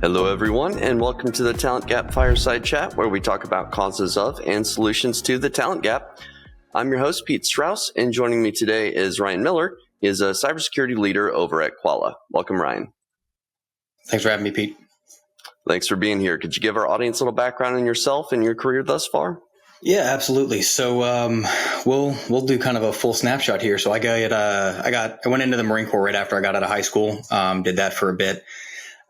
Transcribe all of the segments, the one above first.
Hello, everyone, and welcome to the Talent Gap Fireside Chat, where we talk about causes of and solutions to the talent gap. I'm your host, Pete Strauss, and joining me today is Ryan Miller. He is a cybersecurity leader over at Quala. Welcome, Ryan. Thanks for having me, Pete. Thanks for being here. Could you give our audience a little background on yourself and your career thus far? Yeah, absolutely. So we'll do kind of a full snapshot here. So I went into the Marine Corps right after I got out of high school. Did that for a bit.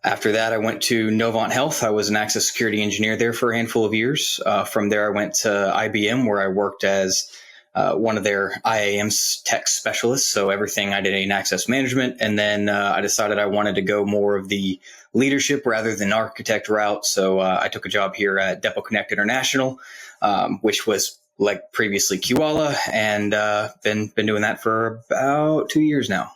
After that, I went to Novant Health. I was an access security engineer there for a handful of years. From there, I went to IBM, where I worked as one of their IAM tech specialists. So everything I did in access management. And then I decided I wanted to go more of the leadership rather than architect route. So I took a job here at Depot Connect International, which was like previously Quala, and been doing that for about 2 years now.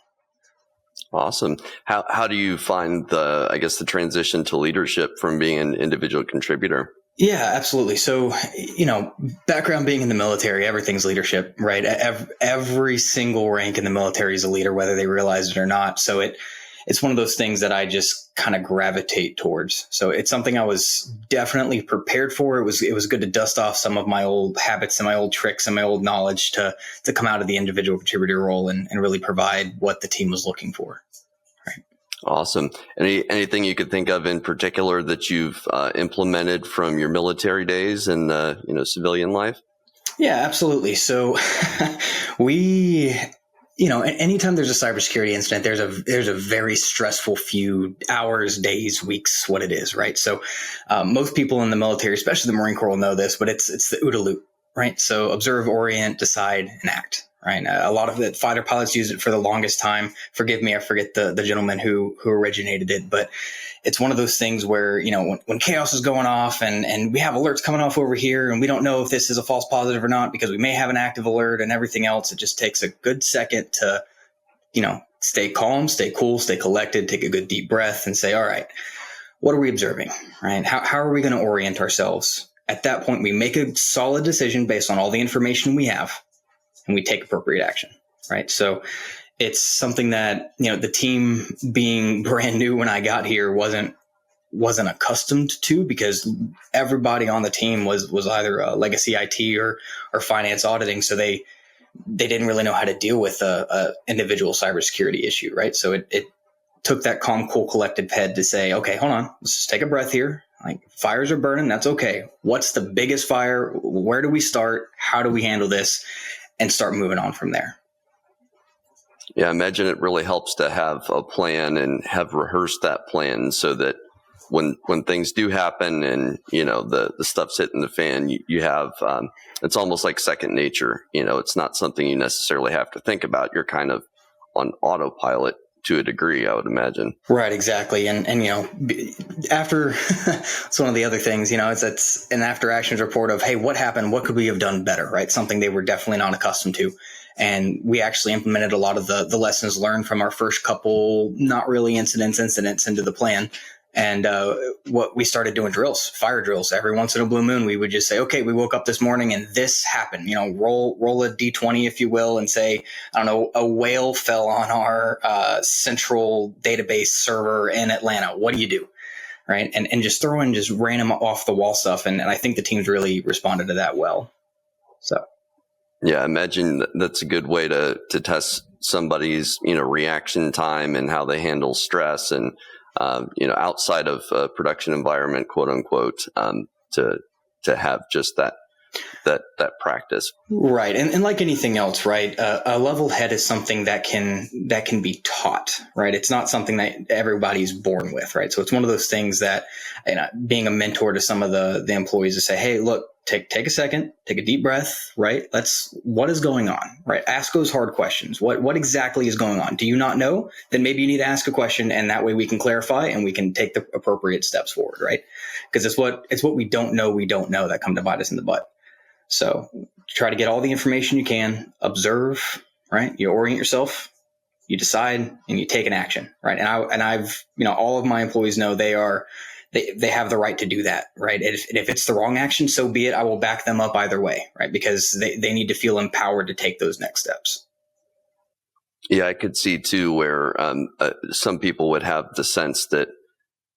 Awesome. How do you find the transition to leadership from being an individual contributor? Yeah, absolutely. So, background being in the military, everything's leadership, right? Every single rank in the military is a leader, whether they realize it or not. So it's one of those things that I just kind of gravitate towards. So it's something I was definitely prepared for. It was good to dust off some of my old habits and my old tricks and my old knowledge to come out of the individual contributor role and really provide what the team was looking for. Right. Awesome. Anything you could think of in particular that you've implemented from your military days and civilian life? Yeah, absolutely. So anytime there's a cybersecurity incident, there's a very stressful few hours, days, weeks, what it is, right? So most people in the military, especially the Marine Corps, will know this, but it's the OODA loop, right? So observe, orient, decide, and act, right? A lot of the fighter pilots use it for the longest time. Forgive me, I forget the gentleman who originated it, but it's one of those things where, when chaos is going off and we have alerts coming off over here and we don't know if this is a false positive or not because we may have an active alert and everything else, it just takes a good second to, stay calm, stay cool, stay collected, take a good deep breath and say, all right, what are we observing, right? How are we going to orient ourselves? At that point, we make a solid decision based on all the information we have and we take appropriate action, right? So it's something that, the team being brand new when I got here wasn't accustomed to, because everybody on the team was either a legacy IT or finance auditing. So they didn't really know how to deal with a individual cybersecurity issue, right? So it took that calm, cool, collected head to say, okay, hold on, let's just take a breath here. Like, fires are burning. That's okay. What's the biggest fire? Where do we start? How do we handle this? And start moving on from there. Yeah, I imagine it really helps to have a plan and have rehearsed that plan so that when things do happen and, the stuff's hitting the fan, you have, it's almost like second nature. It's not something you necessarily have to think about. You're kind of on autopilot to a degree, I would imagine. Right, exactly. And after, it's one of the other things, it's an after actions report of, hey, what happened? What could we have done better? Right. Something they were definitely not accustomed to. And we actually implemented a lot of the lessons learned from our first couple, not really incidents into the plan. And what we started doing drills, fire drills. Every once in a blue moon, we would just say, okay, we woke up this morning and this happened. Roll a D20, if you will, and say, I don't know, a whale fell on our central database server in Atlanta. What do you do? Right. And just throw in just random off the wall stuff. And I think the teams really responded to that well. So. Yeah, I imagine that's a good way to test somebody's, reaction time and how they handle stress and, outside of a production environment, quote unquote, to have just that practice. Right. And like anything else, right, a level head is something that can be taught, right? It's not something that everybody's born with, right? So it's one of those things that, being a mentor to some of the employees to say, hey, look, take a second, take a deep breath, right? What is going on, right? Ask those hard questions. What exactly is going on? Do you not know? Then maybe you need to ask a question, and that way we can clarify and we can take the appropriate steps forward, right? Because it's what we don't know that come to bite us in the butt. So try to get all the information you can, observe, right? You orient yourself, you decide, and you take an action, right? And I've all of my employees know they have the right to do that, right? And if it's the wrong action, so be it. I will back them up either way, right? Because they need to feel empowered to take those next steps. Yeah, I could see too where some people would have the sense that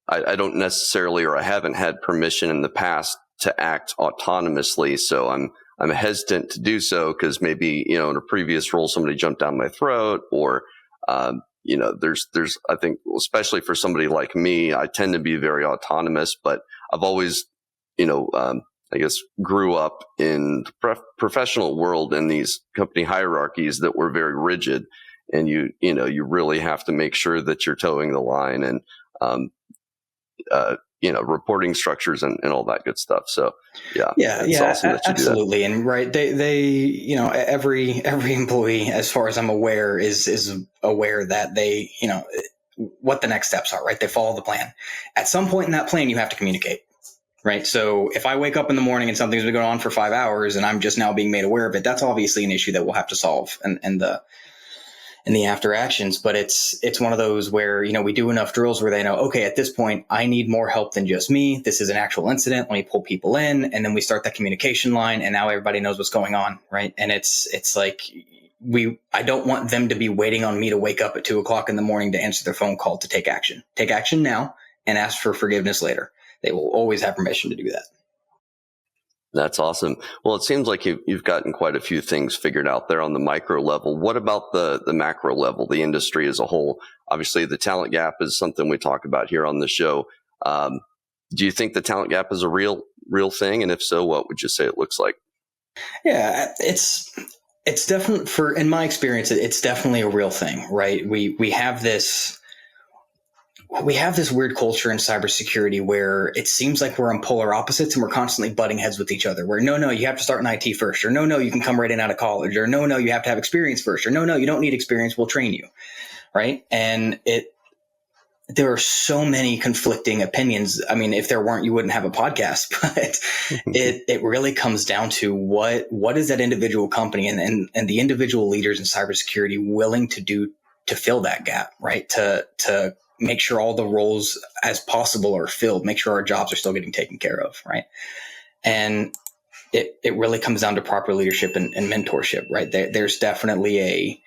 I don't necessarily, or I haven't had permission in the past to act autonomously. So I'm hesitant to do so because maybe, in a previous role, somebody jumped down my throat, or, there's, I think, especially for somebody like me, I tend to be very autonomous, but I've always, I guess, grew up in the professional world in these company hierarchies that were very rigid, and you really have to make sure that you're towing the line, and reporting structures and all that good stuff. So it's awesome that you absolutely. do that. And right, they every employee, as far as I'm aware, is aware that they what the next steps are. Right, they follow the plan. At some point in that plan, you have to communicate. Right. So if I wake up in the morning and something's been going on for 5 hours and I'm just now being made aware of it, that's obviously an issue that we'll have to solve and the after actions. But it's one of those where, we do enough drills where they know, okay, at this point, I need more help than just me. This is an actual incident. Let me pull people in. And then we start that communication line, and now everybody knows what's going on. Right. And it's like, I don't want them to be waiting on me to wake up at 2:00 in the morning to answer their phone call to take action. Take action now and ask for forgiveness later. They will always have permission to do that. That's awesome. Well, it seems like you've gotten quite a few things figured out there on the micro level. What about the macro level, the industry as a whole? Obviously, the talent gap is something we talk about here on the show. Do you think the talent gap is a real thing? And if so, what would you say it looks like? Yeah, it's definitely, in my experience, it's definitely a real thing, right? We have this weird culture in cybersecurity where it seems like we're on polar opposites and we're constantly butting heads with each other, where no, you have to start in IT first, or no, you can come right in out of college, or no, you have to have experience first, or no, you don't need experience, we'll train you. Right. And there are so many conflicting opinions. I mean, if there weren't, you wouldn't have a podcast, but it really comes down to what is that individual company and the individual leaders in cybersecurity willing to do to fill that gap, right? To make sure all the roles as possible are filled, make sure our jobs are still getting taken care of, right? And it really comes down to proper leadership and mentorship, right? There's definitely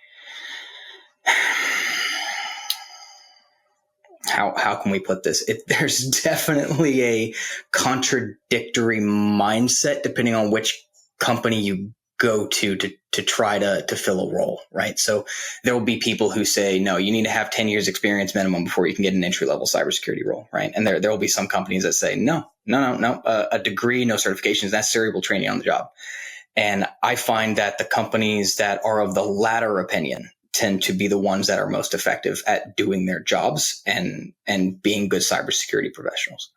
how can we put this? There's definitely a contradictory mindset depending on which company you go to try to fill a role, right? So there will be people who say, no, you need to have 10 years experience minimum before you can get an entry level cybersecurity role, right? And there will be some companies that say, no, a degree, no certification is necessary. We'll train you on the job. And I find that the companies that are of the latter opinion tend to be the ones that are most effective at doing their jobs and being good cybersecurity professionals.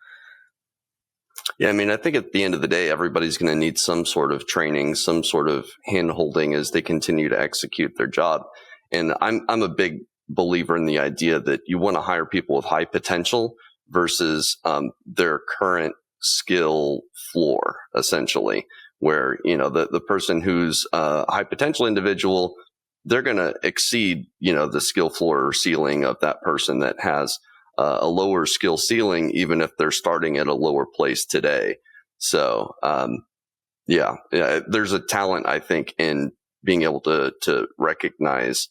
Yeah, I mean, I think at the end of the day, everybody's going to need some sort of training, some sort of hand-holding as they continue to execute their job. And I'm a big believer in the idea that you want to hire people with high potential versus their current skill floor, essentially, where, the person who's a high potential individual, they're going to exceed, the skill floor or ceiling of that person that has a lower skill ceiling, even if they're starting at a lower place today. So, there's a talent, I think, in being able to recognize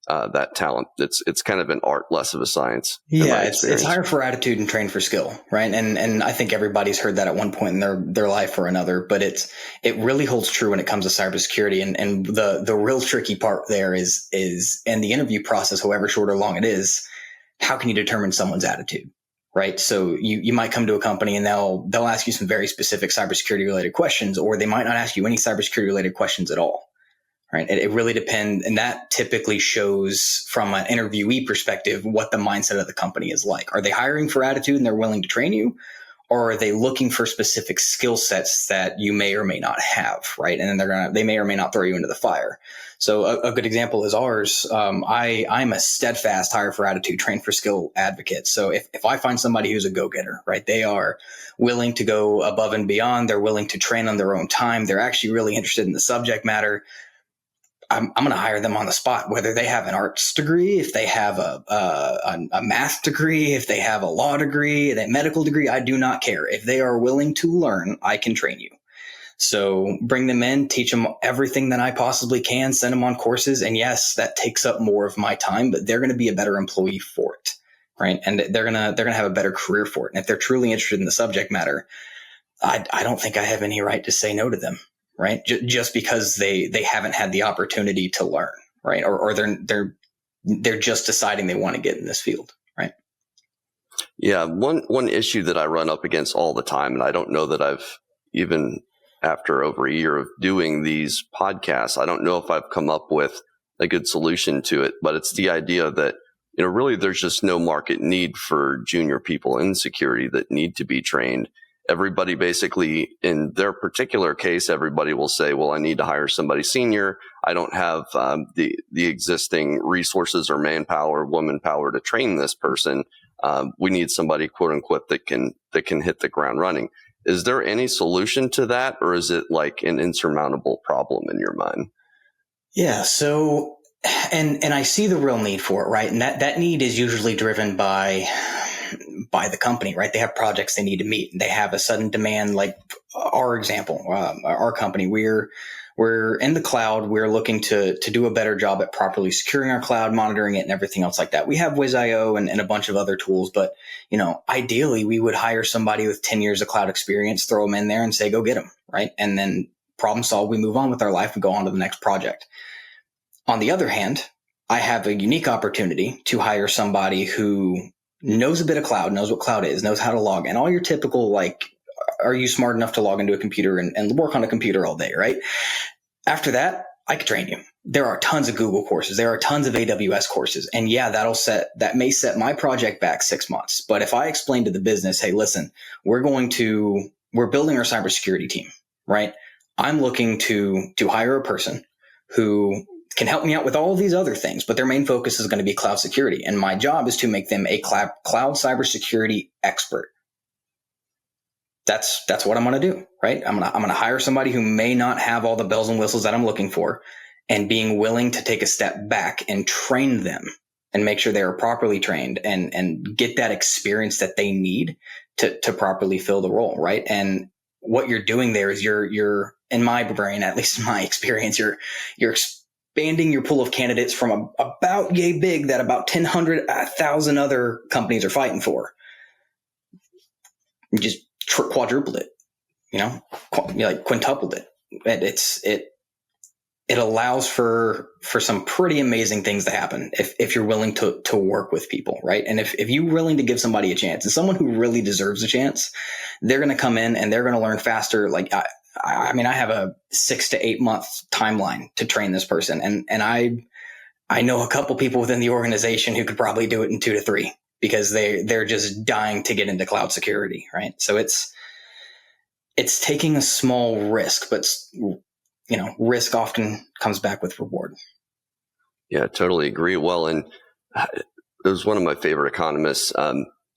that talent. It's kind of an art, less of a science. Yeah, it's hire for attitude and train for skill, right? And I think everybody's heard that at one point in their life or another. But it really holds true when it comes to cybersecurity. And the real tricky part there is in the interview process, however short or long it is, how can you determine someone's attitude, right? So you might come to a company and they'll ask you some very specific cybersecurity related questions, or they might not ask you any cybersecurity related questions at all, right? It really depends. And that typically shows from an interviewee perspective what the mindset of the company is like. Are they hiring for attitude and they're willing to train you? Or are they looking for specific skill sets that you may or may not have, right? And then they may or may not throw you into the fire. So a good example is ours. I'm a steadfast hire for attitude, train for skill advocate. So if I find somebody who's a go-getter, right, they are willing to go above and beyond, they're willing to train on their own time, they're actually really interested in the subject matter, I'm going to hire them on the spot, whether they have an arts degree, if they have a math degree, if they have a law degree, a medical degree, I do not care. If they are willing to learn, I can train you. So bring them in, teach them everything that I possibly can, send them on courses. And yes, that takes up more of my time, but they're going to be a better employee for it. right? And they're gonna have a better career for it. And if they're truly interested in the subject matter, I don't think I have any right to say no to them, right? Just because they haven't had the opportunity to learn, right? Or they're just deciding they want to get in this field, right? Yeah, one issue that I run up against all the time, and I don't know that I've, even after over a year of doing these podcasts, I don't know if I've come up with a good solution to it, but it's the idea that, really there's just no market need for junior people in security that need to be trained. Everybody basically, in their particular case, everybody will say, well, I need to hire somebody senior. I don't have the existing resources or manpower, woman power to train this person. We need somebody, quote unquote, that can hit the ground running. Is there any solution to that, or is it like an insurmountable problem in your mind? Yeah. So, and I see the real need for it, right? And that need is usually driven by the company, right? They have projects they need to meet, and they have a sudden demand. Like our example, our company, we're in the cloud. We're looking to do a better job at properly securing our cloud, monitoring it, and everything else like that. We have Wiz.io and a bunch of other tools, but ideally we would hire somebody with 10 years of cloud experience, throw them in there and say, go get them, right? And then problem solve, we move on with our life and go on to the next project. On the other hand, I have a unique opportunity to hire somebody who knows a bit of cloud, knows what cloud is, knows how to log in. All your typical, like, are you smart enough to log into a computer and work on a computer all day, right? After that, I could train you. There are tons of Google courses. There are tons of AWS courses. And yeah, that may set my project back 6 months. But if I explain to the business, hey, listen, we're building our cybersecurity team, right? I'm looking to hire a person who can help me out with all of these other things, but their main focus is going to be cloud security. And my job is to make them a cloud cybersecurity expert. That's what I'm going to do, right? I'm going to hire somebody who may not have all the bells and whistles that I'm looking for, and being willing to take a step back and train them and make sure they are properly trained and get that experience that they need to properly fill the role, right? And what you're doing there is you're in my brain, at least in my experience, you're expanding your pool of candidates from about yay big that about 1,000, 1,000 other companies are fighting for. You just quadrupled it, like quintupled it. It allows for some pretty amazing things to happen if you're willing to work with people, right? And if you're willing to give somebody a chance, and someone who really deserves a chance, they're going to come in and they're going to learn faster. Like, I have a 6 to 8 month timeline to train this person. And I know a couple people within the organization who could probably do it in 2 to 3 because they're just dying to get into cloud security, right? So it's taking a small risk, but risk often comes back with reward. Yeah, I totally agree. Well, and it was one of my favorite economists.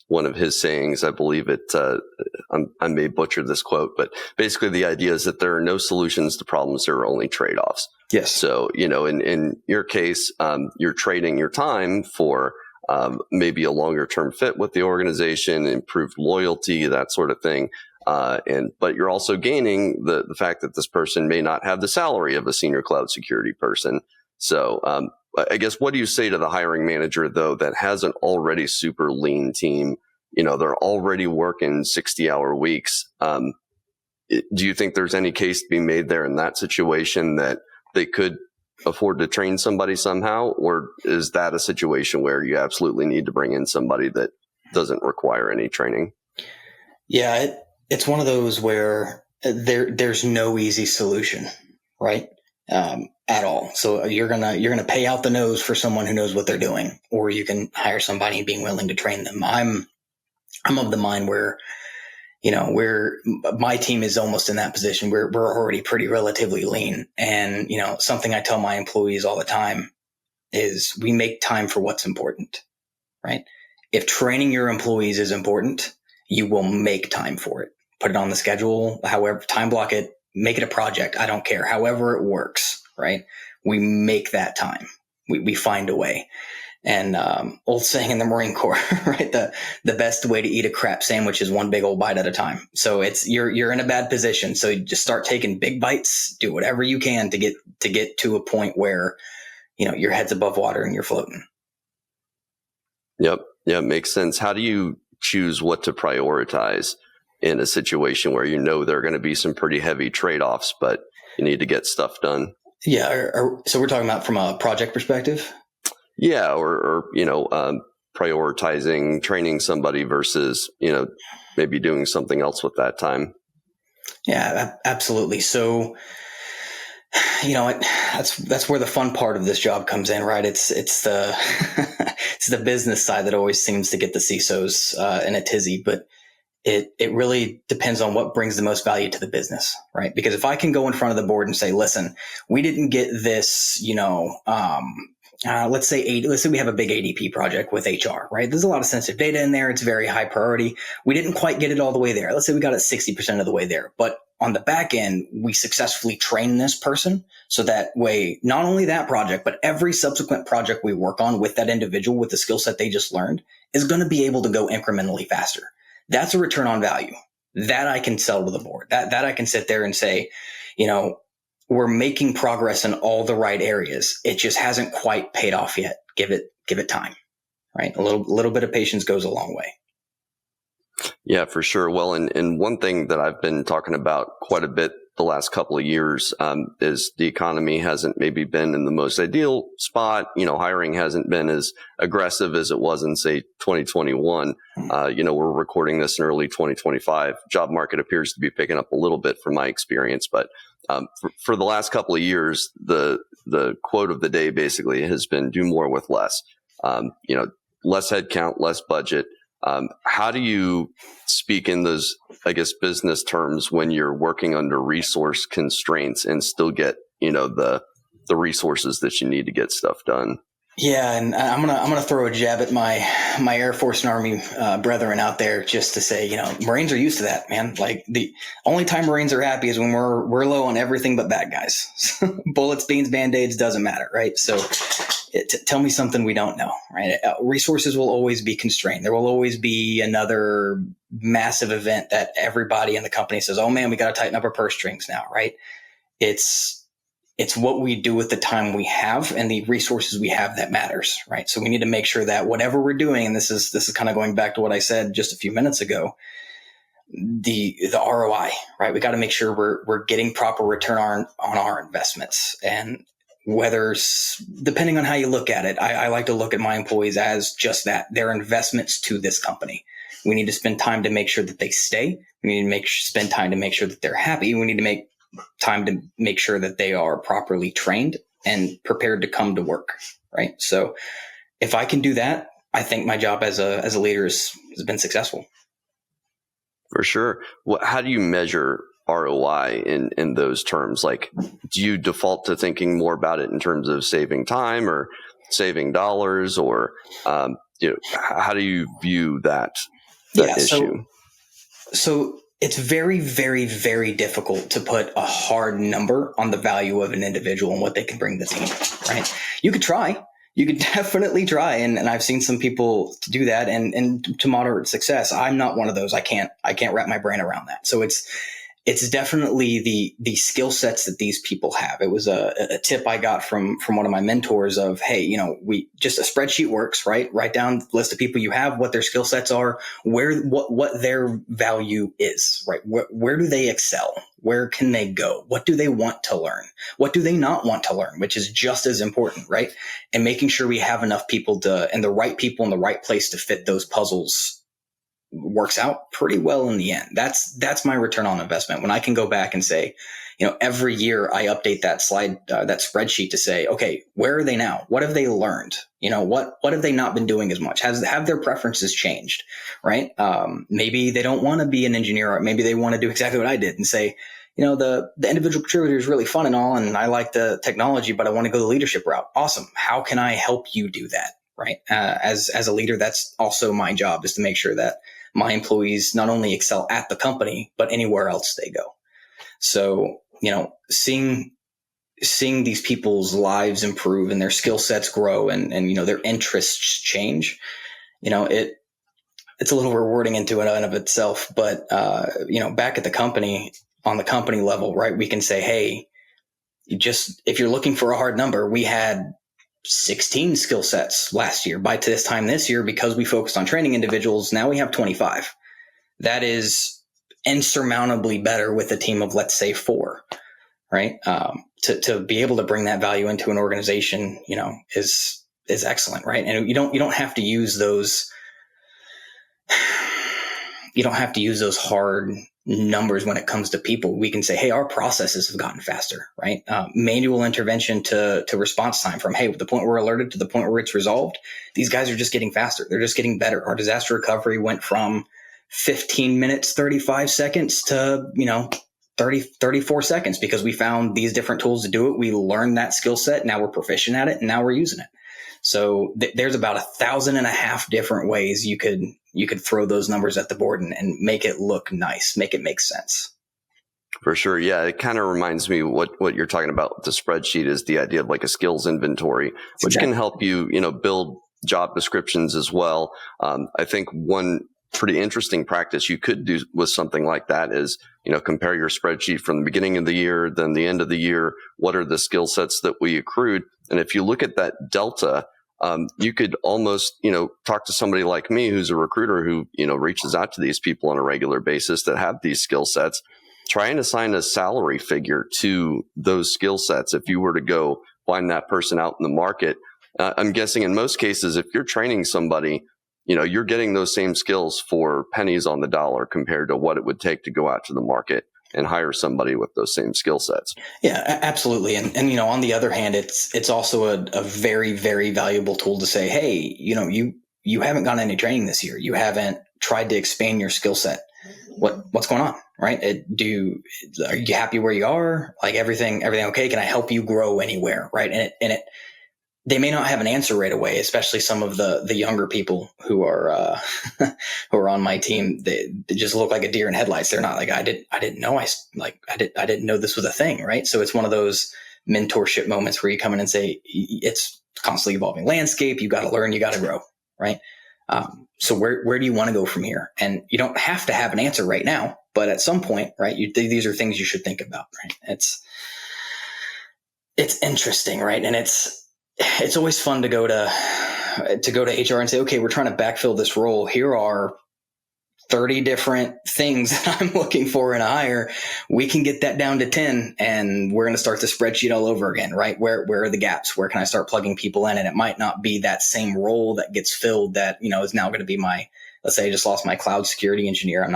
One of his sayings, I believe it, I may butcher this quote, but basically the idea is that there are no solutions to problems, there are only trade-offs. Yes. So, in your case, you're trading your time for maybe a longer term fit with the organization, improved loyalty, that sort of thing. But you're also gaining the fact that this person may not have the salary of a senior cloud security person. So I guess, what do you say to the hiring manager, though, that has an already super lean team? They're already working 60-hour weeks. Do you think there's any case to be made there in that situation that they could afford to train somebody somehow? Or is that a situation where you absolutely need to bring in somebody that doesn't require any training? Yeah, it's one of those where there's no easy solution, right? At all. So you're gonna pay out the nose for someone who knows what they're doing, or you can hire somebody being willing to train them. I'm of the mind where, my team is almost in that position. We're already pretty relatively lean, and something I tell my employees all the time is we make time for what's important, right? If training your employees is important, you will make time for it. Put it on the schedule, however, time block it, make it a project. I don't care. However it works, right? We make that time. We find a way. And old saying in the Marine Corps, right? The best way to eat a crap sandwich is one big old bite at a time. So you're in a bad position. So you just start taking big bites, do whatever you can to get to a point where, your head's above water and you're floating. Yep. Yeah, it makes sense. How do you choose what to prioritize in a situation where there are going to be some pretty heavy trade-offs, but you need to get stuff done? Yeah. So we're talking about from a project perspective? Yeah, or prioritizing training somebody versus, maybe doing something else with that time. Yeah, absolutely. So, that's where the fun part of this job comes in, right? It's the it's the business side that always seems to get the CISOs in a tizzy, but it really depends on what brings the most value to the business, right? Because if I can go in front of the board and say, listen, we didn't get this, let's say we have a big ADP project with HR, right? There's a lot of sensitive data in there. It's very high priority. We didn't quite get it all the way there. Let's say we got it 60% of the way there, but on the back end, we successfully train this person. So that way, not only that project, but every subsequent project we work on with that individual with the skill set they just learned is going to be able to go incrementally faster. That's a return on value that I can sell to the board, that I can sit there and say, we're making progress in all the right areas. It just hasn't quite paid off yet. Give it time, right? A little bit of patience goes a long way. Yeah, for sure. Well, and one thing that I've been talking about quite a bit the last couple of years is the economy hasn't maybe been in the most ideal spot. Hiring hasn't been as aggressive as it was in, say, 2021. We're recording this in early 2025. Job market appears to be picking up a little bit from my experience, but for the last couple of years, the quote of the day basically has been do more with less. Less headcount, less budget. How do you speak in those, I guess, business terms when you're working under resource constraints and still get, the resources that you need to get stuff done? Yeah, and I'm gonna throw a jab at my Air Force and Army brethren out there just to say, Marines are used to that, man. Like the only time Marines are happy is when we're low on everything but bad guys. Bullets, beans, band-aids, doesn't matter, right? So tell me something we don't know, right? Resources will always be constrained. There will always be another massive event that everybody in the company says, oh man, we got to tighten up our purse strings now, right? It's what we do with the time we have and the resources we have that matters, right? So we need to make sure that whatever we're doing, and this is kind of going back to what I said just a few minutes ago, the ROI, right? We got to make sure we're getting proper return on our investments. And whether, depending on how you look at it, I like to look at my employees as just that. They're investments to this company. We need to spend time to make sure that they stay. We need to spend time to make sure that they're happy. We need to make time to make sure that they are properly trained and prepared to come to work, right? So if I can do that, I think my job as a leader has been successful. For sure. Well, how do you measure ROI in those terms? Like, do you default to thinking more about it in terms of saving time or saving dollars, or how do you view that issue? So it's very, very, very difficult to put a hard number on the value of an individual and what they can bring to the team, right? You could try. You could definitely try. And I've seen some people do that and to moderate success. I'm not one of those. I can't wrap my brain around that. So it's definitely the skill sets that these people have. It was a tip I got from one of my mentors of, hey, we just a spreadsheet works, right? Write down the list of people you have, what their skill sets are, what their value is, right? Where do they excel? Where can they go? What do they want to learn? What do they not want to learn? Which is just as important, right? And making sure we have enough people and the right people in the right place to fit those puzzles works out pretty well in the end. That's my return on investment. When I can go back and say, every year I update that slide, that spreadsheet to say, okay, where are they now? What have they learned? What have they not been doing as much? Have their preferences changed? Right? Maybe they don't want to be an engineer, or maybe they want to do exactly what I did and say, the individual contributor is really fun and all, and I like the technology, but I want to go the leadership route. Awesome. How can I help you do that? Right? As a leader, that's also my job, is to make sure that my employees not only excel at the company, but anywhere else they go. So, seeing these people's lives improve and their skill sets grow and their interests change, it's a little rewarding into and of itself. But, back at the company, on the company level, right, we can say, hey, if you're looking for a hard number, we had 16 skill sets last year. By this time this year, because we focused on training individuals, now we have 25. That is insurmountably better with a team of, let's say, 4, right? To be able to bring that value into an organization, is excellent, right? And you don't have to use those. You don't have to use those hard numbers when it comes to people. We can say, hey, our processes have gotten faster, right? Manual intervention to response time from, hey, the point we're alerted to the point where it's resolved. These guys are just getting faster. They're just getting better. Our disaster recovery went from 15 minutes, 35 seconds to, 34 seconds because we found these different tools to do it. We learned that skill set. Now we're proficient at it and now we're using it. So there's about 1,500 different ways you could throw those numbers at the board and make it look nice, make it make sense. For sure. Yeah. It kind of reminds me what you're talking about with the spreadsheet is the idea of like a skills inventory, which can help you, build job descriptions as well. I think one pretty interesting practice you could do with something like that is, compare your spreadsheet from the beginning of the year, then the end of the year. What are the skill sets that we accrued? And if you look at that delta, you could almost, talk to somebody like me who's a recruiter who, reaches out to these people on a regular basis that have these skill sets, try and assign a salary figure to those skill sets. If you were to go find that person out in the market, I'm guessing in most cases, if you're training somebody, you're getting those same skills for pennies on the dollar compared to what it would take to go out to the market and hire somebody with those same skill sets. Yeah, absolutely. And on the other hand, it's also a very, very valuable tool to say, hey, you haven't gotten any training this year. You haven't tried to expand your skill set. What's going on, right? Are you happy where you are? Like everything okay? Can I help you grow anywhere, right? And they may not have an answer right away, especially some of the younger people who are who are on my team. They just look like a deer in headlights. They're not like, I didn't know I didn't know this was a thing, right? So it's one of those mentorship moments where you come in and say, it's constantly evolving landscape. You got to learn, you got to grow, right? So where do you want to go from here? And you don't have to have an answer right now, but at some point, right? These are things you should think about, right? It's interesting, right? And it's always fun to go to HR and say, okay, we're trying to backfill this role. Here are 30 different things that I'm looking for in a hire. We can get that down to 10 and we're going to start the spreadsheet all over again, right? Where are the gaps? Where can I start plugging people in? And it might not be that same role that gets filled that, is now going to be let's say I just lost my cloud security engineer.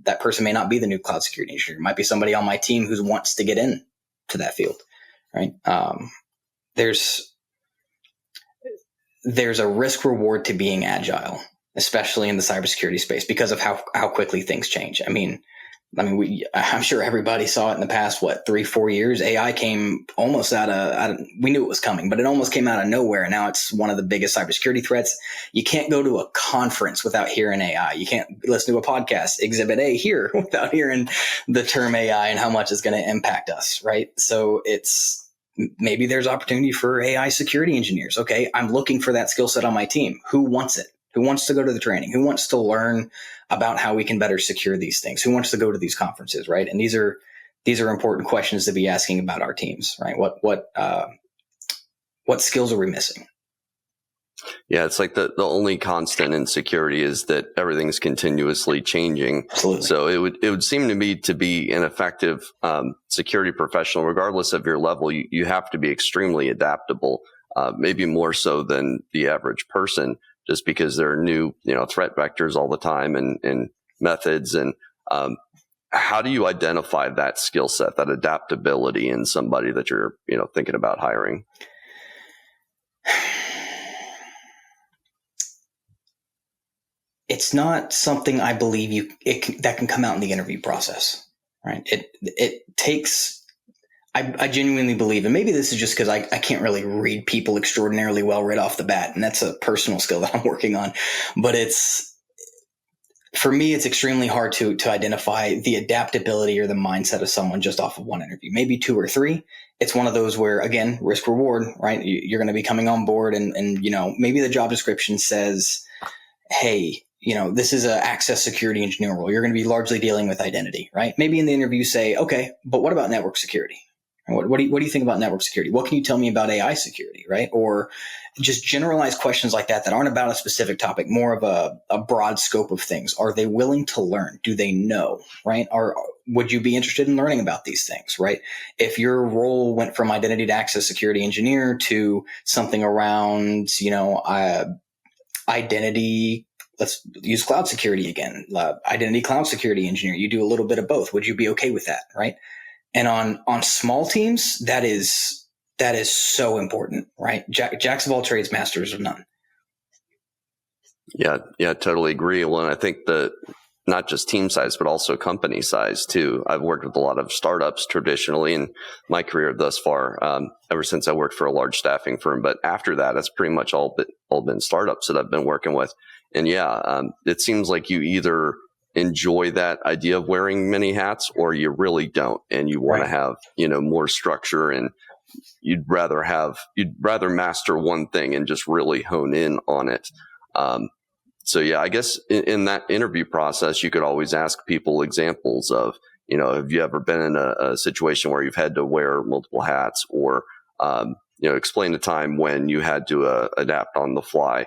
That person may not be the new cloud security engineer. It might be somebody on my team who wants to get in to that field, right? There's a risk reward to being agile, especially in the cybersecurity space because of how quickly things change. I'm sure everybody saw it in the past, 3-4 years, AI came almost we knew it was coming, but it almost came out of nowhere. Now it's one of the biggest cybersecurity threats. You can't go to a conference without hearing AI. You can't listen to a podcast, Exhibit A here, without hearing the term AI and how much it's going to impact us, right? So maybe there's opportunity for AI security engineers. Okay, I'm looking for that skill set on my team. Who wants it? Who wants to go to the training? Who wants to learn about how we can better secure these things? Who wants to go to these conferences, right? And these are important questions to be asking about our teams, right? What skills are we missing? Yeah, it's like the only constant in security is that everything's continuously changing. Absolutely. So it would seem to me to be an effective security professional, regardless of your level. You have to be extremely adaptable, maybe more so than the average person, just because there are new threat vectors all the time and methods. And how do you identify that skill set, that adaptability in somebody that you're thinking about hiring? It's not something I believe that can come out in the interview process, right? It takes, I genuinely believe, and maybe this is just because I can't really read people extraordinarily well right off the bat, and that's a personal skill that I'm working on. But for me, it's extremely hard to identify the adaptability or the mindset of someone just off of one interview, maybe 2 or 3. It's one of those where, again, risk reward, right? You're going to be coming on board and maybe the job description says, hey, this is an access security engineer role. You're going to be largely dealing with identity, right? Maybe in the interview say, okay, but what about network security, What do you think about network security? What can you tell me about AI security, right? Or just generalized questions like that aren't about a specific topic, more of a broad scope of things. Are they willing to learn? Do they know, right? Or would you be interested in learning about these things, right? If your role went from identity to access security engineer to something around, identity, let's use cloud security again, identity cloud security engineer, you do a little bit of both. Would you be okay with that, right? And on small teams, that is so important, right? Jacks of all trades, masters of none. Yeah, totally agree. Well, and I think that not just team size, but also company size too. I've worked with a lot of startups traditionally in my career thus far, ever since I worked for a large staffing firm. But after that, it's pretty much all been startups that I've been working with. And it seems like you either enjoy that idea of wearing many hats or you really don't, and you want to have, more structure, and you'd rather master one thing and just really hone in on it. I guess in that interview process, you could always ask people examples of, have you ever been in a situation where you've had to wear multiple hats, or, explain a time when you had to adapt on the fly.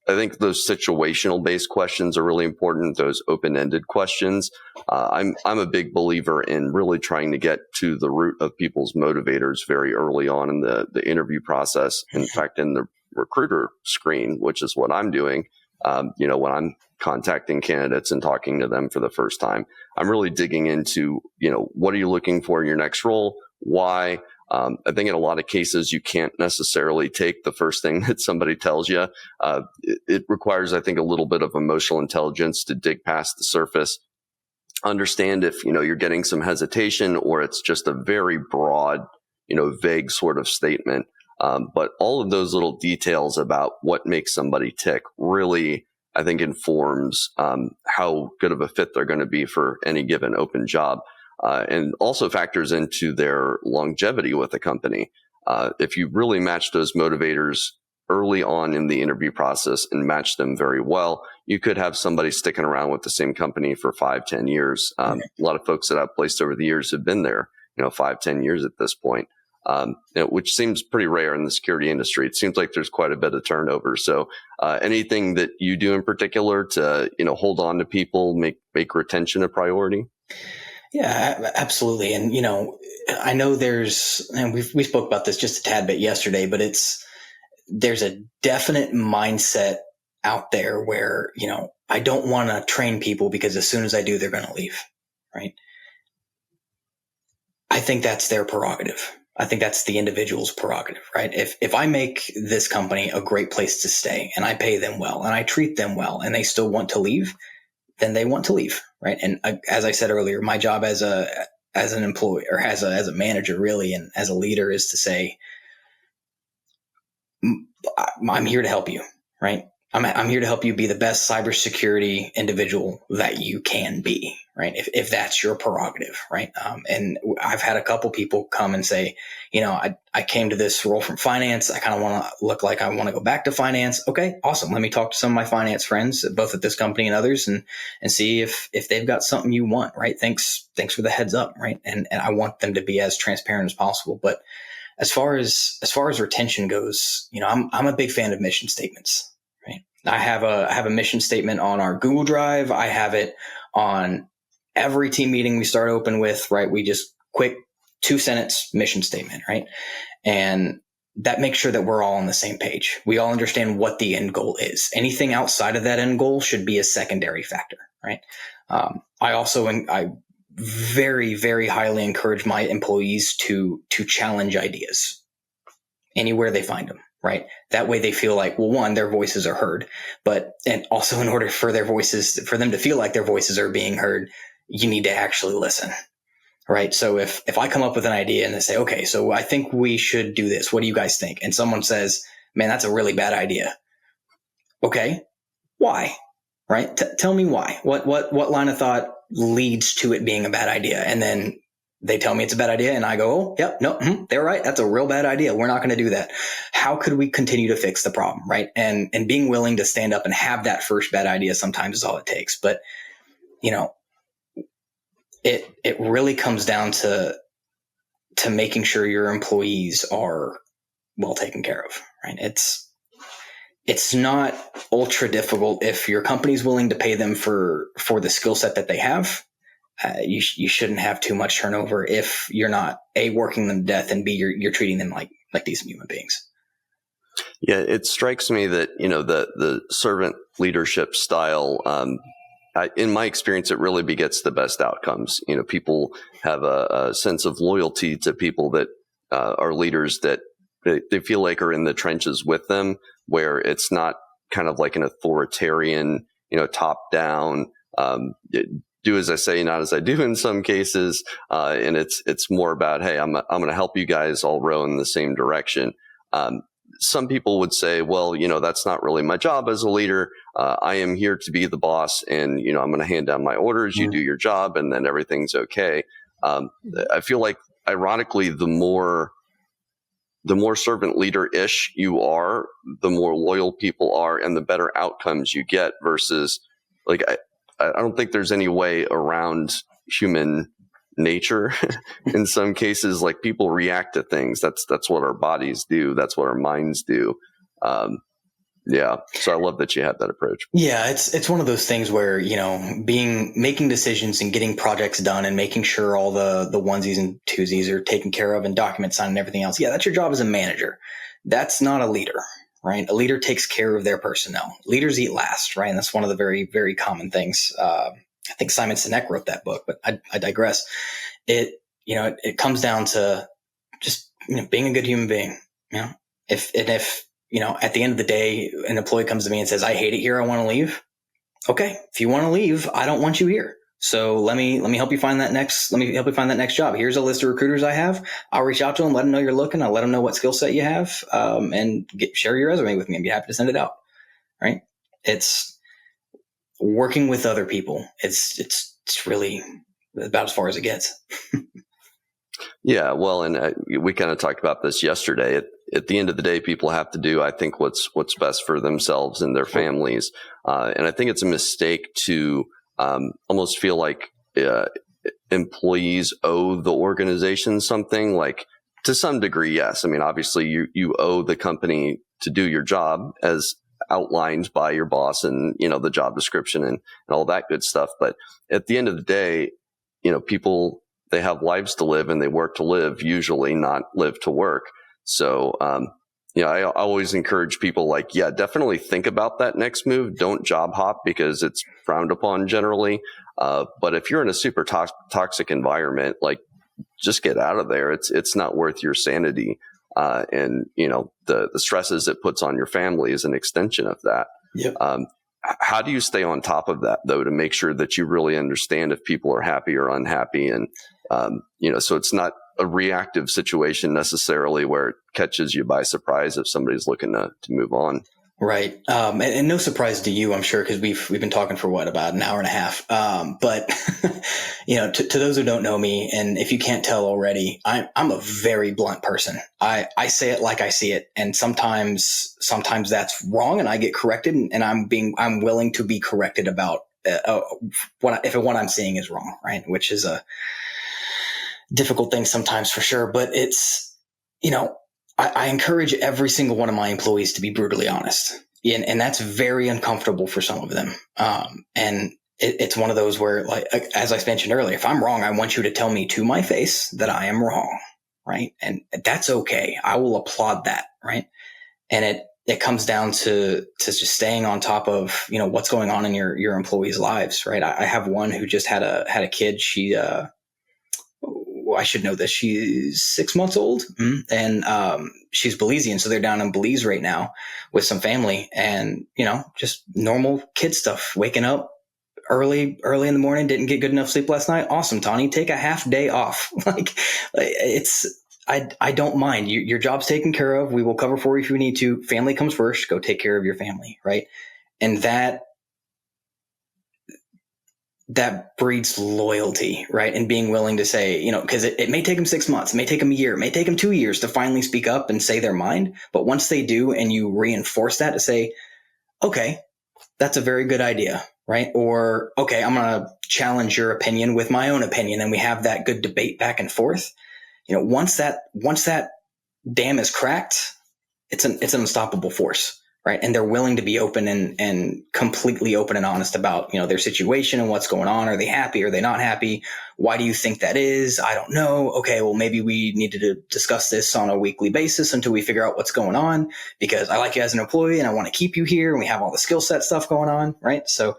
I think those situational based questions are really important. Those open-ended questions. I'm a big believer in really trying to get to the root of people's motivators very early on in the interview process. In fact, in the recruiter screen, which is what I'm doing, when I'm contacting candidates and talking to them for the first time, I'm really digging into, what are you looking for in your next role? Why? I think in a lot of cases, you can't necessarily take the first thing that somebody tells you. It requires, I think, a little bit of emotional intelligence to dig past the surface, understand if, you're getting some hesitation or it's just a very broad, vague sort of statement. But all of those little details about what makes somebody tick really, I think, informs how good of a fit they're going to be for any given open job. And also factors into their longevity with the company. If you really match those motivators early on in the interview process and match them very well, you could have somebody sticking around with the same company for 5-10 years. A lot of folks that I've placed over the years have been there, 5-10 years at this point, which seems pretty rare in the security industry. It seems like there's quite a bit of turnover. So anything that you do in particular to, hold on to people, make retention a priority? Yeah, absolutely. And, I know and we spoke about this just a tad bit yesterday, but there's a definite mindset out there where, I don't want to train people because as soon as I do, they're going to leave. Right. I think that's their prerogative. I think that's the individual's prerogative, right? If I make this company a great place to stay and I pay them well and I treat them well and they still want to leave, then they want to leave, right? And as I said earlier, my job as an employee or as a manager, really, and as a leader, is to say, I'm here to help you, right? I'm here to help you be the best cybersecurity individual that you can be, right? If that's your prerogative, right? And I've had a couple people come and say, I came to this role from finance. I kind of want to look like I want to go back to finance. Okay, awesome. Let me talk to some of my finance friends, both at this company and others, and see if they've got something you want, right? Thanks for the heads up, right? And I want them to be as transparent as possible. But as far as retention goes, I'm a big fan of mission statements. Right. I have a mission statement on our Google Drive. I have it on every team meeting we start open with, right? We just quick 2-sentence mission statement, right? And that makes sure that we're all on the same page. We all understand what the end goal is. Anything outside of that end goal should be a secondary factor, right? I very, very highly encourage my employees to challenge ideas anywhere they find them. Right. That way they feel like, well, one, their voices are heard, and also in order for them to feel like their voices are being heard, you need to actually listen. Right. So if I come up with an idea and they say, okay, so I think we should do this. What do you guys think? And someone says, man, that's a really bad idea. Okay. Why? Right. Tell me why. What line of thought leads to it being a bad idea? And then they tell me it's a bad idea and I go, oh, yep, no, they're right. That's a real bad idea. We're not going to do that. How could we continue to fix the problem? Right. And being willing to stand up and have that first bad idea sometimes is all it takes. But, it really comes down to to making sure your employees are well taken care of, right? It's not ultra difficult if your company's willing to pay them for the skill set that they have. You shouldn't have too much turnover if you're not A, working them to death, and B, you're treating them like decent human beings. Yeah, it strikes me that, the servant leadership style, in my experience, it really begets the best outcomes. People have a sense of loyalty to people that are leaders that they feel like are in the trenches with them, where it's not kind of like an authoritarian, top down, do as I say, not as I do in some cases. And it's more about, hey, I'm going to help you guys all row in the same direction. Some people would say, well, that's not really my job as a leader. I am here to be the boss, and, I'm going to hand down my orders. You do your job, and then everything's okay. I feel like, ironically, the more servant leader-ish you are, the more loyal people are, and the better outcomes you get, versus, like, I don't think there's any way around human nature. In some cases, like, people react to things. That's what our bodies do. That's what our minds do. Yeah. So I love that you have that approach. Yeah, it's one of those things where, making decisions and getting projects done and making sure all the onesies and twosies are taken care of and documents signed and everything else. Yeah, that's your job as a manager. That's not a leader, right? A leader takes care of their personnel. Leaders eat last, right? And that's one of the very, very common things. I think Simon Sinek wrote that book, but I digress. It comes down to just, being a good human being. If at the end of the day, an employee comes to me and says, I hate it here, I want to leave. Okay. If you want to leave, I don't want you here. So let me help you find that next job. Here's a list of recruiters I have. I'll reach out to them, let them know you're looking. I'll let them know what skill set you have, and share your resume with me. I'd be happy to send it out. Right. It's working with other people. It's really about as far as it gets. Yeah, well, and we kind of talked about this yesterday. At the end of the day, people have to do, I think, what's best for themselves and their families. And I think it's a mistake to almost feel like employees owe the organization something. Like, to some degree, yes. I mean, obviously, you owe the company to do your job as outlined by your boss and, the job description and all that good stuff. But at the end of the day, people, they have lives to live and they work to live, usually, not live to work. So, I always encourage people, like, yeah, definitely think about that next move. Don't job hop, because it's frowned upon generally. But if you're in a super toxic environment, like, just get out of there. It's not worth your sanity. And, the stresses it puts on your family is an extension of that. Yep. How do you stay on top of that, though, to make sure that you really understand if people are happy or unhappy? And, so it's not a reactive situation necessarily where it catches you by surprise if somebody's looking to move on. Right. And no surprise to you, I'm sure, because we've been talking for about an hour and a half. But to those who don't know me, and if you can't tell already, I'm a very blunt person. I say it like I see it. And sometimes that's wrong and I get corrected, and I'm willing to be corrected about if what I'm seeing is wrong. Right. Which is a difficult thing sometimes, for sure. But it's, I encourage every single one of my employees to be brutally honest. And that's very uncomfortable for some of them. And it's one of those where, like, as I mentioned earlier, if I'm wrong, I want you to tell me to my face that I am wrong. Right. And that's okay. I will applaud that. Right. And it comes down to just staying on top of, what's going on in your employees' lives. Right. I have one who just had a kid. She, I should know this. She's 6 months old, and she's Belizean. So they're down in Belize right now with some family, and, just normal kid stuff, waking up early in the morning, didn't get good enough sleep last night. Awesome, Tawny, take a half day off. I don't mind. Your job's taken care of. We will cover for you if you need to. Family comes first. Go take care of your family. Right. And that breeds loyalty, right? And being willing to say, because it may take them 6 months, it may take them a year, it may take them 2 years to finally speak up and say their mind. But once they do, and you reinforce that to say, okay, that's a very good idea, right? Or, okay, I'm going to challenge your opinion with my own opinion. And we have that good debate back and forth. once that dam is cracked, it's an unstoppable force, right? And they're willing to be open and completely open and honest about, their situation and what's going on. Are they happy? Are they not happy? Why do you think that is? I don't know. Okay, well, maybe we need to discuss this on a weekly basis until we figure out what's going on, because I like you as an employee and I want to keep you here, and we have all the skill set stuff going on, right? So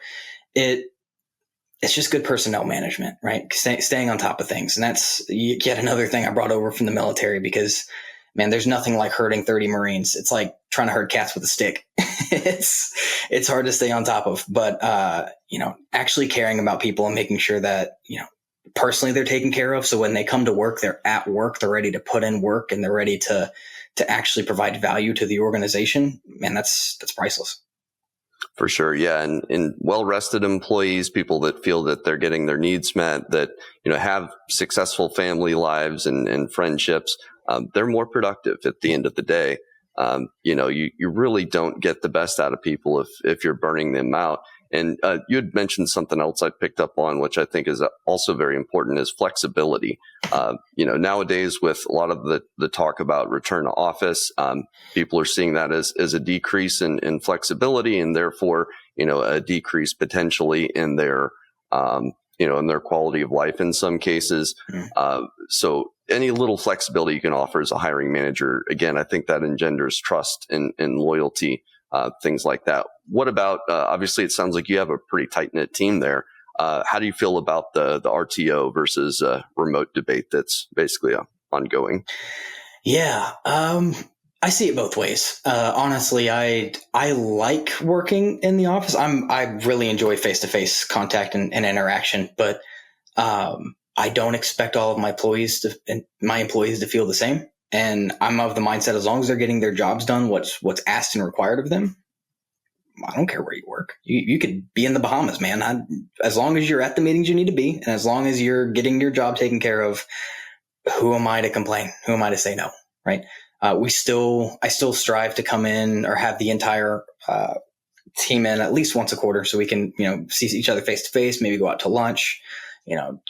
it's just good personnel management, right? Staying on top of things. And that's yet another thing I brought over from the military, because man, there's nothing like herding 30 Marines. It's like trying to herd cats with a stick. It's hard to stay on top of, but, actually caring about people and making sure that, personally they're taken care of. So when they come to work, they're at work, they're ready to put in work, and they're ready to actually provide value to the organization. Man, that's priceless. For sure. Yeah. And well-rested employees, people that feel that they're getting their needs met, that, have successful family lives and friendships, they're more productive at the end of the day. You really don't get the best out of people if you're burning them out. And you had mentioned something else I picked up on, which I think is also very important, is flexibility. Nowadays with a lot of the talk about return to office, people are seeing that as a decrease in flexibility, and therefore, a decrease potentially in their, in their quality of life in some cases. So any little flexibility you can offer as a hiring manager, again, I think that engenders trust and loyalty, things like that. What about, obviously it sounds like you have a pretty tight knit team there. How do you feel about the RTO versus remote debate that's basically ongoing? Yeah. I see it both ways. Honestly, I like working in the office. I really enjoy face-to-face contact and interaction, but, I don't expect all of my employees to feel the same. And I'm of the mindset, as long as they're getting their jobs done, what's asked and required of them, I don't care where you work. You could be in the Bahamas, man. As long as you're at the meetings you need to be, and as long as you're getting your job taken care of, who am I to complain? Who am I to say no? Right? I still strive to come in or have the entire team in at least once a quarter, so we can see each other face to face. Maybe go out to lunch,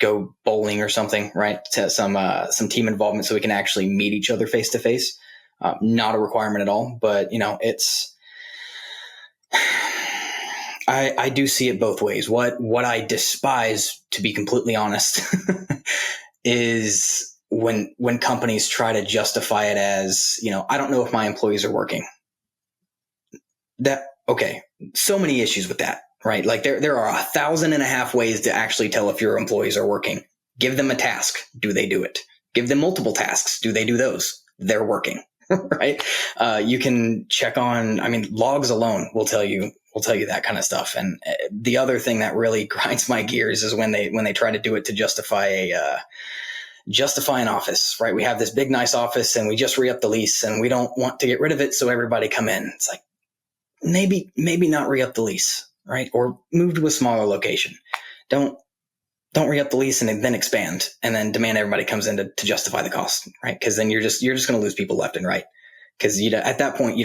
go bowling or something, right? To some team involvement, so we can actually meet each other face to face. Not a requirement at all, but it's. I do see it both ways. What I despise, to be completely honest, is when companies try to justify it as, I don't know if my employees are working. Okay. So many issues with that, right? Like there are 1,500 ways to actually tell if your employees are working. Give them a task. Do they do it? Give them multiple tasks. Do they do those? They're working. Right? You can check on, logs alone will tell you that kind of stuff. And the other thing that really grinds my gears is when they try to do it to justify an office, right? We have this big, nice office and we just re-up the lease and we don't want to get rid of it. So everybody come in. It's like, maybe not re-up the lease, right? Or move to a smaller location. Don't re-up the lease and then expand and then demand everybody comes in to justify the cost, right? Because then you're just going to lose people left and right. Because at that point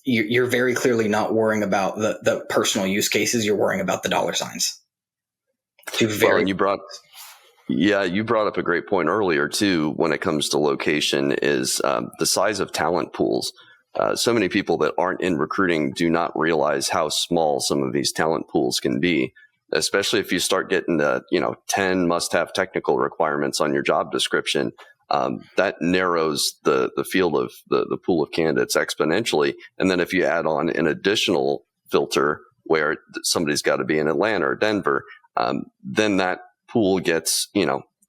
you're very clearly not worrying about the personal use cases. You're worrying about the dollar signs. And you brought up a great point earlier too. When it comes to location, is the size of talent pools. So many people that aren't in recruiting do not realize how small some of these talent pools can be. Especially if you start getting the 10 must-have technical requirements on your job description, that narrows the field of the pool of candidates exponentially. And then if you add on an additional filter where somebody's got to be in Atlanta or Denver, then that pool gets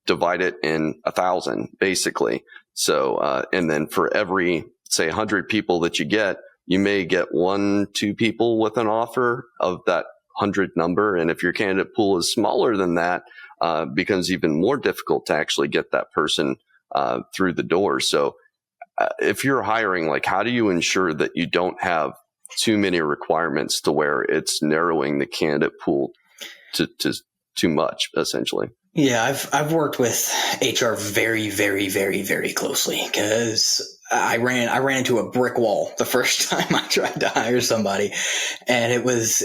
divided in 1,000 basically. So and then for every say 100 people that you get, you may get 1-2 people with an offer of that 100 number. And if your candidate pool is smaller than that, becomes even more difficult to actually get that person through the door. So if you're hiring, like, how do you ensure that you don't have too many requirements to where it's narrowing the candidate pool to too much, essentially? Yeah, I've worked with HR very, very, very, very closely, because I ran into a brick wall the first time I tried to hire somebody, and it was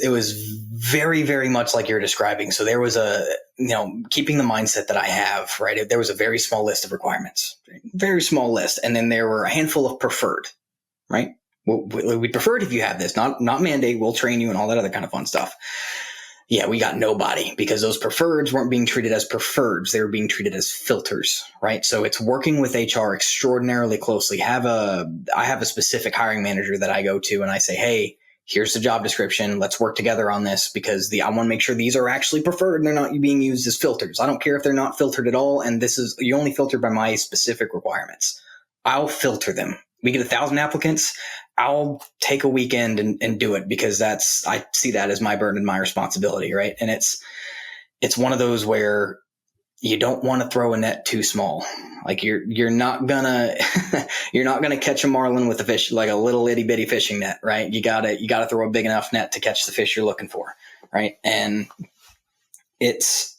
very, very much like you're describing. So there was keeping the mindset that I have, right? There was a very small list of requirements, very small list. And then there were a handful of preferred, right? We preferred if you have this, not mandate, we'll train you and all that other kind of fun stuff. Yeah, we got nobody because those preferreds weren't being treated as preferreds. They were being treated as filters, right? So it's working with HR extraordinarily closely. I have a specific hiring manager that I go to and I say, hey, here's the job description. Let's work together on this because I want to make sure these are actually preferred and they're not being used as filters. I don't care if they're not filtered at all. And you only filter by my specific requirements. I'll filter them. We get 1,000 applicants. I'll take a weekend and do it because I see that as my burden and my responsibility. Right. And it's one of those where you don't want to throw a net too small. Like you're not gonna catch a marlin with a fish, like a little itty bitty fishing net. Right. You gotta throw a big enough net to catch the fish you're looking for. Right. And that's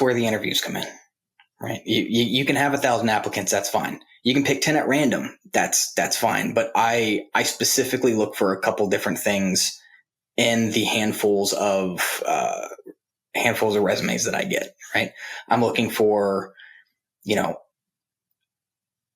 where the interviews come in. Right. You can have 1,000 applicants. That's fine. You can pick 10 at random. That's fine. But I specifically look for a couple different things in the handfuls of resumes that I get. Right. I'm looking for,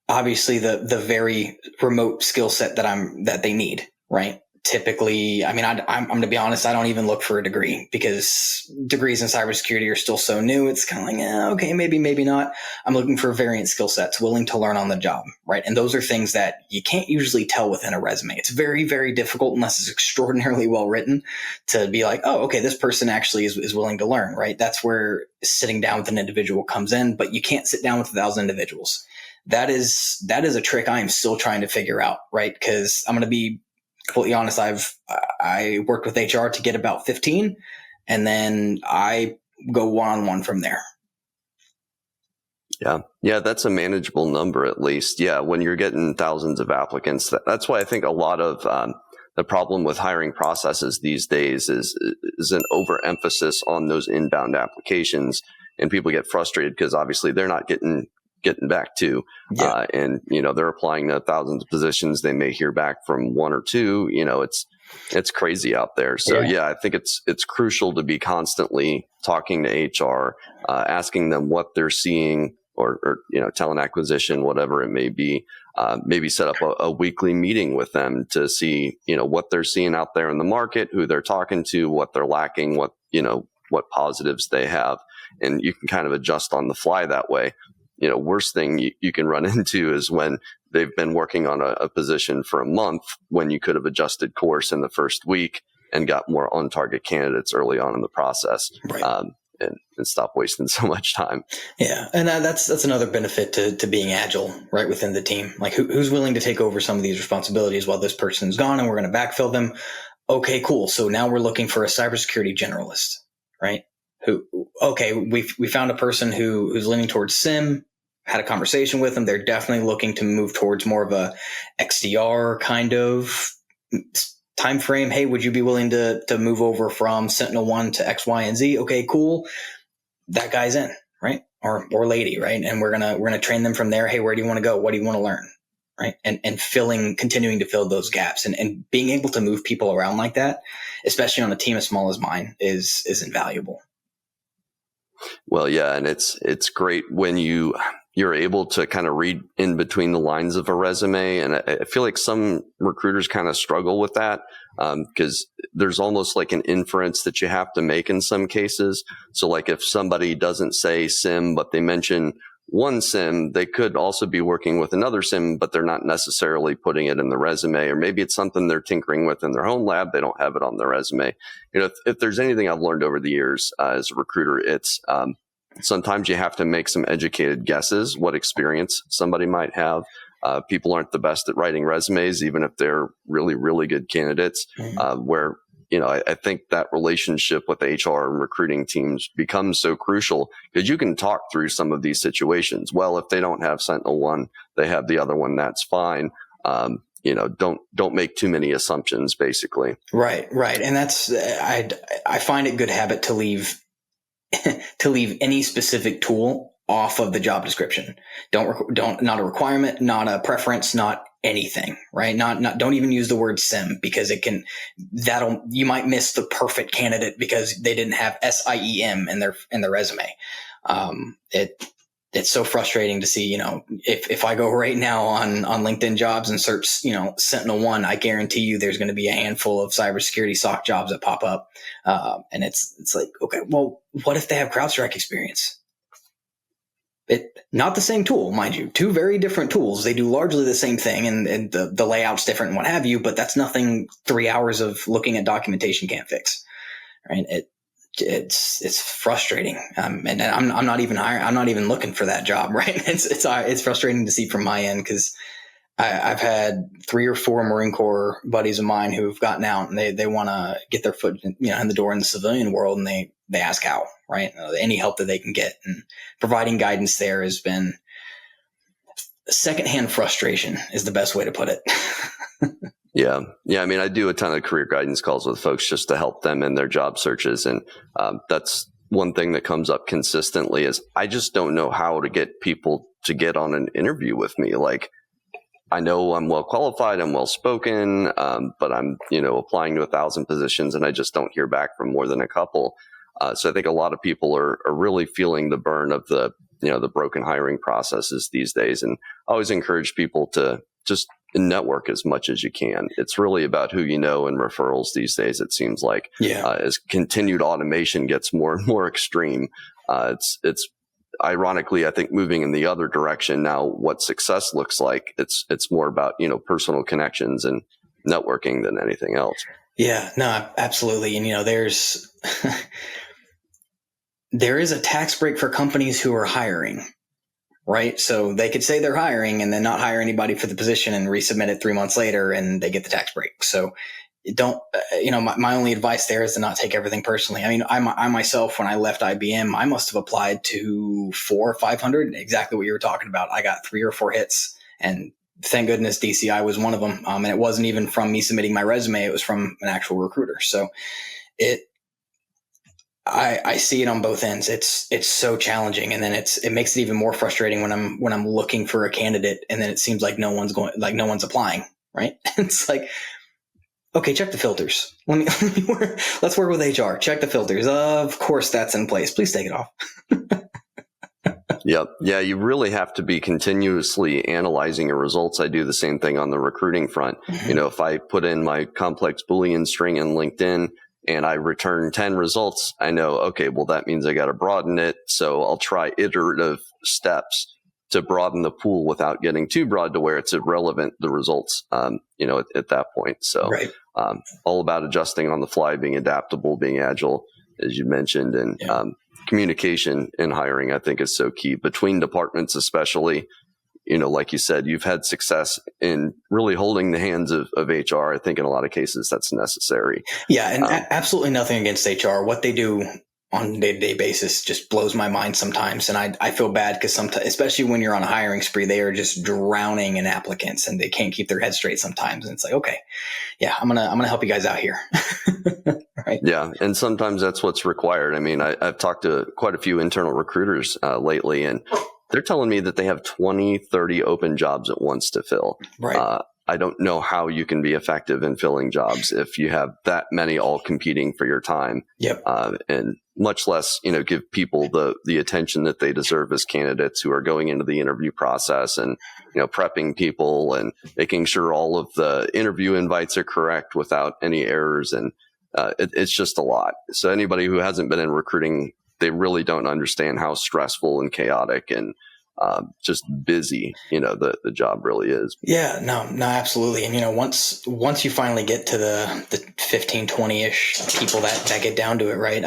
obviously the very remote skill set that they need. Right. Typically, I'm going to be honest, I don't even look for a degree because degrees in cybersecurity are still so new. It's kind of like, okay, maybe not. I'm looking for variant skill sets, willing to learn on the job, right? And those are things that you can't usually tell within a resume. It's very, very difficult unless it's extraordinarily well written to be like, oh, okay, this person actually is willing to learn, right? That's where sitting down with an individual comes in, but you can't sit down with 1,000 individuals. That is a trick I am still trying to figure out, right? Because I'm going to be completely honest, I worked with HR to get about 15, and then I go one-on-one from there. Yeah, that's a manageable number at least. Yeah, when you're getting thousands of applicants, that's why I think a lot of the problem with hiring processes these days is an overemphasis on those inbound applications, and people get frustrated because obviously they're not getting back to, and they're applying to thousands of positions. They may hear back from one or two. It's crazy out there. So I think it's crucial to be constantly talking to HR, asking them what they're seeing, or talent acquisition, whatever it may be. Maybe set up a weekly meeting with them to see what they're seeing out there in the market, who they're talking to, what they're lacking, what positives they have, and you can kind of adjust on the fly that way. Worst thing you can run into is when they've been working on a position for a month when you could have adjusted course in the first week and got more on-target candidates early on in the process, right. and stop wasting so much time. Yeah, and that's another benefit to being agile, right, within the team. Like who's willing to take over some of these responsibilities while this person's gone and we're going to backfill them. Okay, cool. So now we're looking for a cybersecurity generalist, right? We found a person who's leaning towards SIM, had a conversation with them. They're definitely looking to move towards more of a XDR kind of time frame. Hey, would you be willing to move over from Sentinel-1 to X, Y, and Z? Okay, cool. That guy's in, right? Or lady, right? And we're gonna train them from there. Hey, where do you want to go? What do you want to learn? Right. And continuing to fill those gaps and being able to move people around like that, especially on a team as small as mine, is invaluable. Well, yeah, and it's great when you're able to kind of read in between the lines of a resume. And I feel like some recruiters kind of struggle with that because there's almost like an inference that you have to make in some cases. So like if somebody doesn't say SIM, but they mention one SIM, they could also be working with another SIM, but they're not necessarily putting it in the resume, or maybe it's something they're tinkering with in their home lab. They don't have it on their resume. If there's anything I've learned over the years as a recruiter, it's sometimes you have to make some educated guesses what experience somebody might have. People aren't the best at writing resumes, even if they're really, really good candidates, where I think that relationship with HR and recruiting teams becomes so crucial because you can talk through some of these situations. Well, if they don't have Sentinel-1, they have the other one. That's fine. Don't make too many assumptions, basically. Right. And that's I find it good habit to leave any specific tool off of the job description. Not a requirement, not a preference, not anything, right? Don't even use the word SIM, because you might miss the perfect candidate because they didn't have SIEM in their resume. It's so frustrating to see, if I go right now on LinkedIn jobs and search, Sentinel-1, I guarantee you there's going to be a handful of cybersecurity SOC jobs that pop up. And it's like, okay, well, what if they have CrowdStrike experience? Not the same tool, mind you, two very different tools. They do largely the same thing, and the layout's different and what have you, but that's nothing 3 hours of looking at documentation can't fix, right? It's frustrating. And I'm not even hiring. I'm not even looking for that job, right? It's frustrating to see from my end, because I've had 3 or 4 Marine Corps buddies of mine who've gotten out and they want to get their foot, in the door in the civilian world, and they ask how, right? Any help that they can get, and providing guidance there has been secondhand frustration is the best way to put it. Yeah. I mean, I do a ton of career guidance calls with folks just to help them in their job searches. And that's one thing that comes up consistently is I just don't know how to get people to get on an interview with me. Like, I know I'm well qualified, I'm well spoken, but I'm, applying to 1,000 positions and I just don't hear back from more than a couple. So I think a lot of people are really feeling the burn of the broken hiring processes these days. And I always encourage people to just network as much as you can. It's really about who you know and referrals these days, it seems like. As continued automation gets more and more extreme, it's ironically, I think, moving in the other direction now. What success looks like, it's more about personal connections and networking than anything else. Yeah, no, absolutely. And there's there is a tax break for companies who are hiring, right? So they could say they're hiring and then not hire anybody for the position and resubmit it 3 months later, and they get the tax break. So don't, my only advice there is to not take everything personally. I mean, I myself, when I left IBM, I must have applied to 400 or 500, exactly what you were talking about. I got 3 or 4 hits, and thank goodness DCI was one of them. And it wasn't even from me submitting my resume. It was from an actual recruiter. So I see it on both ends. It's so challenging. And then it makes it even more frustrating when I'm looking for a candidate and then it seems like no one's applying, right? It's like, okay, check the filters. Let's work with HR. Check the filters. Of course that's in place. Please take it off. Yep. Yeah, you really have to be continuously analyzing your results. I do the same thing on the recruiting front. Mm-hmm. If I put in my complex Boolean string in LinkedIn and I return 10 results, I know, okay, well, that means I got to broaden it. So I'll try iterative steps to broaden the pool without getting too broad to where it's irrelevant, the results, at that point. So right. All about adjusting on the fly, being adaptable, being agile, as you mentioned, and communication in hiring, I think, is so key between departments, especially. Like you said, you've had success in really holding the hands of HR. I think in a lot of cases that's necessary. Yeah, and absolutely nothing against HR. What they do on a day-to-day basis just blows my mind sometimes. And I feel bad because sometimes, especially when you're on a hiring spree, they are just drowning in applicants and they can't keep their head straight sometimes. And it's like, okay, yeah, I'm gonna help you guys out here. Right. Yeah. And sometimes that's what's required. I mean, I've talked to quite a few internal recruiters lately, and they're telling me that they have 20, 30 open jobs at once to fill. Right. I don't know how you can be effective in filling jobs if you have that many all competing for your time. Yep. And much less, give people the attention that they deserve as candidates who are going into the interview process and, prepping people and making sure all of the interview invites are correct without any errors. And it's just a lot. So anybody who hasn't been in recruiting, they really don't understand how stressful and chaotic and just busy, the job really is. Yeah, no, absolutely. And, once you finally get to the 15, 20-ish people that get down to it, right?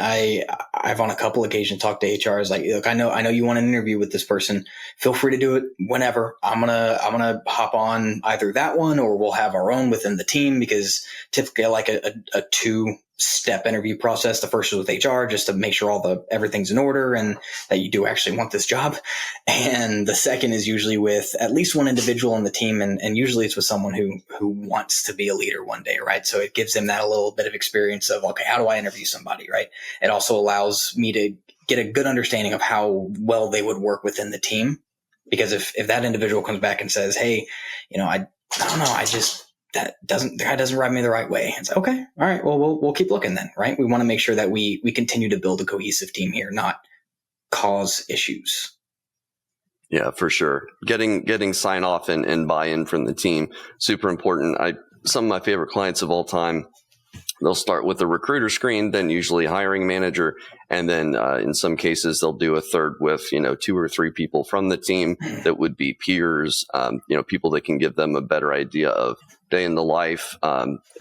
I've on a couple occasions talked to HR. Is like, look, I know you want an interview with this person. Feel free to do it whenever. I'm gonna hop on either that one or we'll have our own within the team, because typically I like a 2-step interview process. The first is with HR, just to make sure everything's in order and that you do actually want this job. And the second is usually with at least one individual on the team. And usually it's with someone who wants to be a leader one day, right? So it gives them that a little bit of experience of, okay, how do I interview somebody, right? It also allows me to get a good understanding of how well they would work within the team. Because if that individual comes back and says, hey, I don't know, the guy doesn't rub me the right way. It's okay. All right. Well, we'll keep looking then, right? We want to make sure that we continue to build a cohesive team here, not cause issues. Yeah, for sure. Getting sign off and buy-in from the team, super important. Some of my favorite clients of all time, they'll start with the recruiter screen, then usually hiring manager, and then in some cases they'll do a third with 2 or 3 people from the team that would be peers, people that can give them a better idea of day in the life,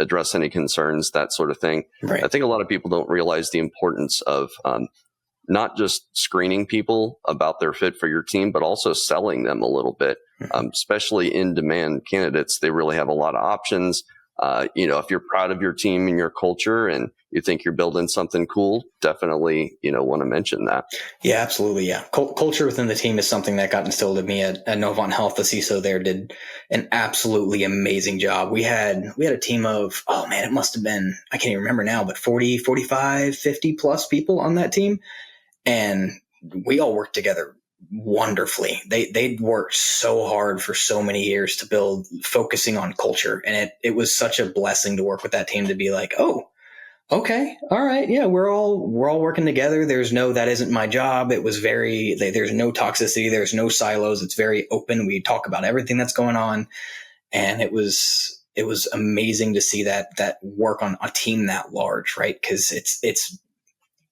address any concerns, that sort of thing. Right. I think a lot of people don't realize the importance of not just screening people about their fit for your team, but also selling them a little bit, especially in demand candidates. They really have a lot of options. If you're proud of your team and your culture and you think you're building something cool, definitely, want to mention that. Yeah, absolutely. Yeah. Culture within the team is something that got instilled in me at Novant Health. The CISO there did an absolutely amazing job. We had a team of, it must have been, I can't even remember now, but 40, 45, 50 plus people on that team. And we all worked together wonderfully. They'd worked so hard for so many years to build, focusing on culture. And it was such a blessing to work with that team, to be like, oh, okay, all right. Yeah, we're all working together. That isn't my job. It was there's no toxicity. There's no silos. It's very open. We talk about everything that's going on. And it was amazing to see that work on a team that large, right? Because it's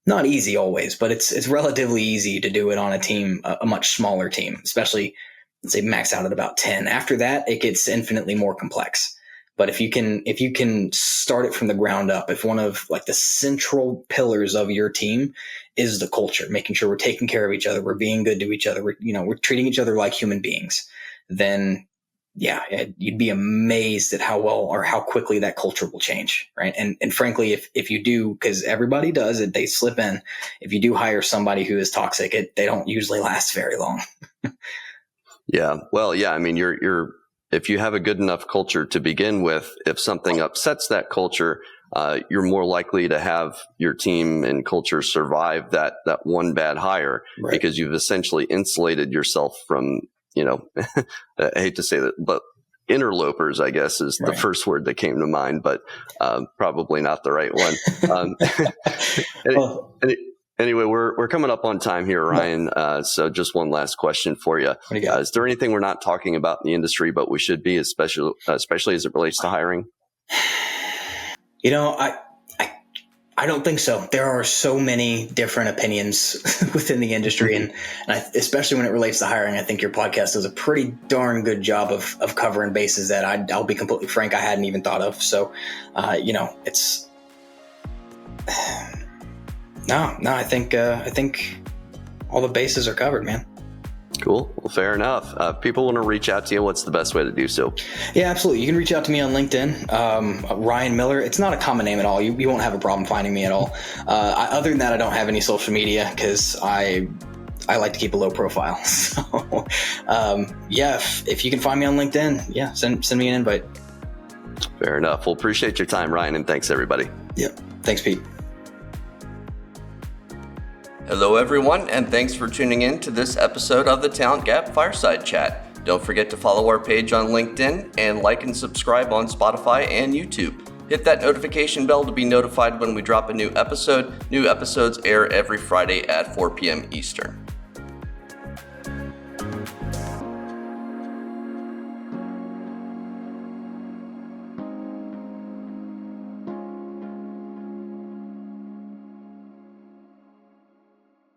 not easy always, but it's relatively easy to do it on a team, a much smaller team, especially, let's say, max out at about 10. After that, it gets infinitely more complex. But if you can start it from the ground up, if one of the central pillars of your team is the culture, making sure we're taking care of each other, we're being good to each other, we're treating each other like human beings, then yeah, you'd be amazed at how well or how quickly that culture will change, right? And frankly, if you do, because everybody does it, they slip in. If you do hire somebody who is toxic, they don't usually last very long. Yeah, well, yeah. I mean, you're if you have a good enough culture to begin with, if something upsets that culture, you're more likely to have your team and culture survive that one bad hire, right? Because you've essentially insulated yourself from, I hate to say that, but interlopers, I guess, is the first word that came to mind, but probably not the right one. Anyway, we're coming up on time here, Ryan. So just one last question for you. What do you got? Is there anything we're not talking about in the industry, but we should be, especially as it relates to hiring? I don't think so. There are so many different opinions within the industry, and especially when it relates to hiring, I think your podcast does a pretty darn good job of covering bases that I'll be completely frank, I hadn't even thought of. So, it's no. I think all the bases are covered, man. Cool. Well, fair enough. If people want to reach out to you, what's the best way to do so? Yeah, absolutely. You can reach out to me on LinkedIn, Ryan Miller. It's not a common name at all. You won't have a problem finding me at all. Other than that, I don't have any social media because I like to keep a low profile. So, if you can find me on LinkedIn, send me an invite. Fair enough. Well, appreciate your time, Ryan, and thanks, everybody. Yep. Thanks, Pete. Hello, everyone, and thanks for tuning in to this episode of the Talent Gap Fireside Chat. Don't forget to follow our page on LinkedIn and like and subscribe on Spotify and YouTube. Hit that notification bell to be notified when we drop a new episode. New episodes air every Friday at 4 p.m. Eastern.